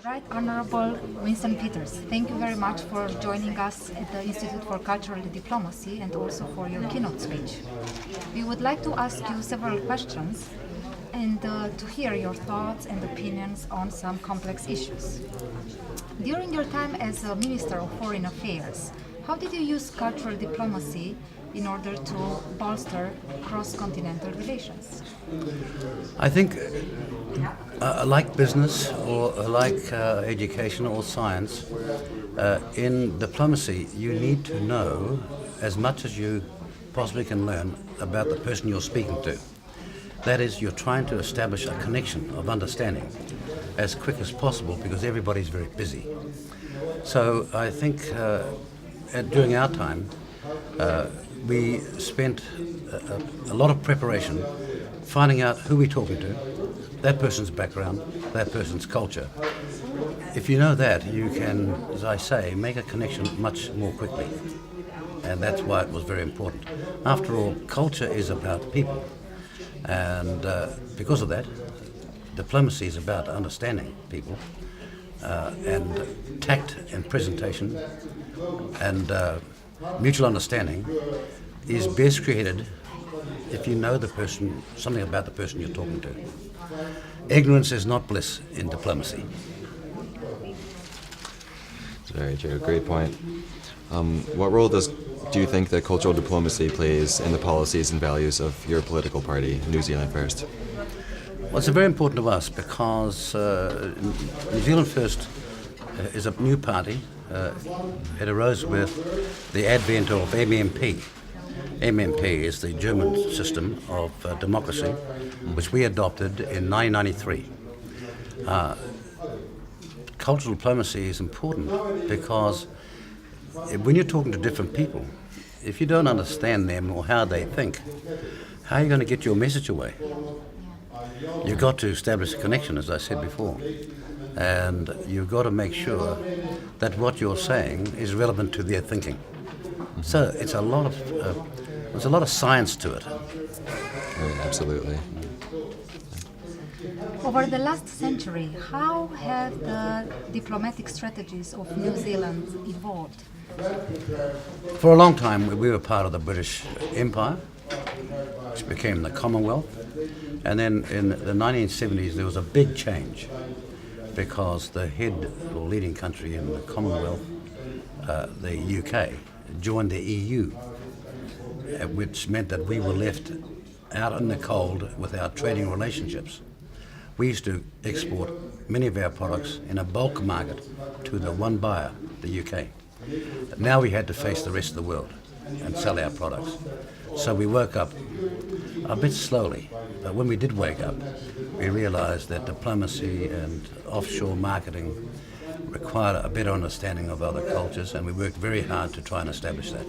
Right Honorable Winston Peters, thank you very much for joining us at the Institute for Cultural Diplomacy and also for your keynote speech. We would like to ask you several questions and to hear your thoughts and opinions on some complex issues. During your time as a Minister of Foreign Affairs, how did you use cultural diplomacy in order to bolster cross-continental relations? I think, like business or like education or science, in diplomacy you need to know as much as you possibly can learn about the person you're speaking to. That is, you're trying to establish a connection of understanding as quick as possible because everybody's very busy. So I think during our time, we spent a lot of preparation finding out who we're talking to, that person's background, that person's culture. If you know that, you can, as I say, make a connection much more quickly. And that's why it was very important. After all, culture is about people. And because of that, diplomacy is about understanding people and tact and presentation and mutual understanding is best created if you know the person, something about the person you're talking to. Ignorance is not bliss in diplomacy. That's very true. Great point. What role do you think that cultural diplomacy plays in the policies and values of your political party, New Zealand First? Well, it's very important to us because New Zealand First is a new party. It arose with the advent of MMP. MMP is the German system of democracy, which we adopted in 1993. Cultural diplomacy is important because when you're talking to different people, if you don't understand them or how they think, how are you going to get your message away? You've got to establish a connection, as I said before, and you've got to make sure that what you're saying is relevant to their thinking. So it's a lot of there's a lot of science to it. Right, absolutely. Over the last century, how have the diplomatic strategies of New Zealand evolved? For a long time, we were part of the British Empire, which became the Commonwealth. And then in the 1970s, there was a big change because the head or leading country in the Commonwealth, the UK, joined the EU, which meant that we were left out in the cold with our trading relationships. We used to export many of our products in a bulk market to the one buyer, the UK. Now we had to face the rest of the world and sell our products. So we woke up a bit slowly, but when we did wake up, we realized that diplomacy and offshore marketing required a better understanding of other cultures, and we worked very hard to try and establish that.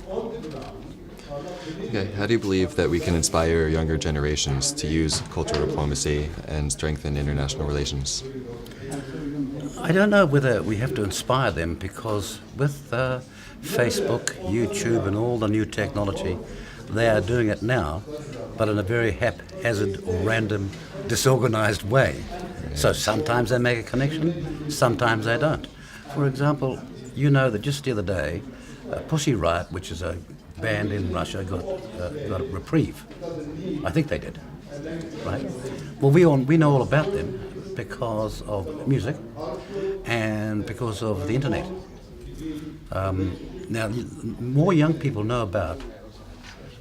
Okay, how do you believe that we can inspire younger generations to use cultural diplomacy and strengthen international relations? I don't know whether we have to inspire them because with Facebook, YouTube and all the new technology, they are doing it now, but in a very haphazard or random, disorganized way. So sometimes they make a connection, sometimes they don't. For example, you know that just the other day, Pussy Riot, which is a band in Russia, got a reprieve. I think they did, right? Well, we know all about them because of music and because of the internet. Now, more young people know about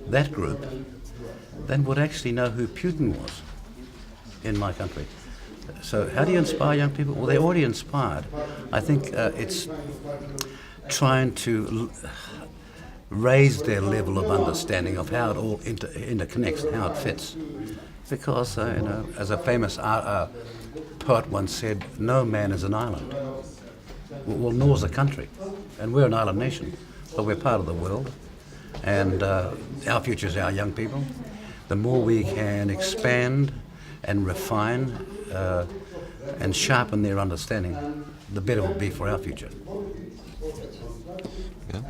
that group than would actually know who Putin was in my country. So how do you inspire young people? Well, they're already inspired. I think it's trying to raise their level of understanding of how it all interconnects and how it fits. Because, as a famous poet once said, no man is an island. Well, nor's a country. And we're an island nation, but we're part of the world. And our future is our young people. The more we can expand and refine and sharpen their understanding, the better it will be for our future. Yeah.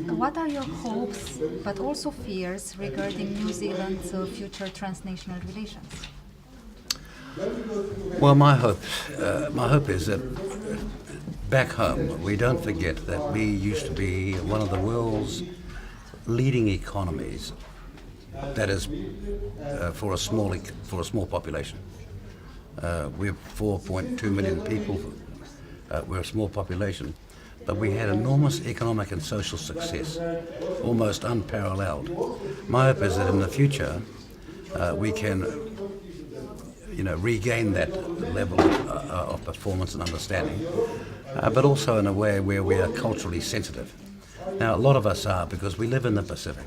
What are your hopes, but also fears, regarding New Zealand's future transnational relations? Well, my hope is that back home we don't forget that we used to be one of the world's leading economies. That is for a small population. We're 4.2 million people. We're a small population, but we had enormous economic and social success, almost unparalleled. My hope is that in the future we can, regain that level of performance and understanding, but also in a way where we are culturally sensitive. Now, a lot of us are, because we live in the Pacific.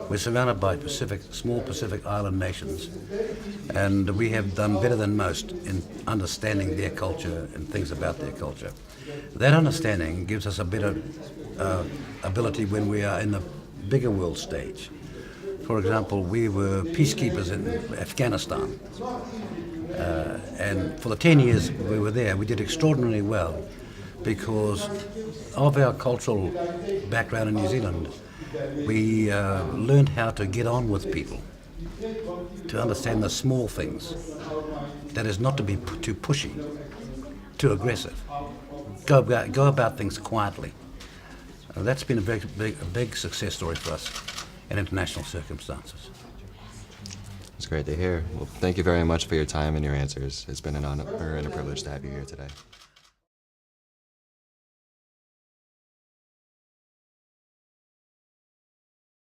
We're surrounded by small Pacific island nations, and we have done better than most in understanding their culture and things about their culture. That understanding gives us a better ability when we are in the bigger world stage. For example, we were peacekeepers in Afghanistan, and for the 10 years we were there, we did extraordinarily well because of our cultural background in New Zealand. We learned how to get on with people, to understand the small things. That is, not to be too pushy, too aggressive. Go about things quietly. That's been a big success story for us in international circumstances. It's great to hear. Well, thank you very much for your time and your answers. It's been an honor and a privilege to have you here today.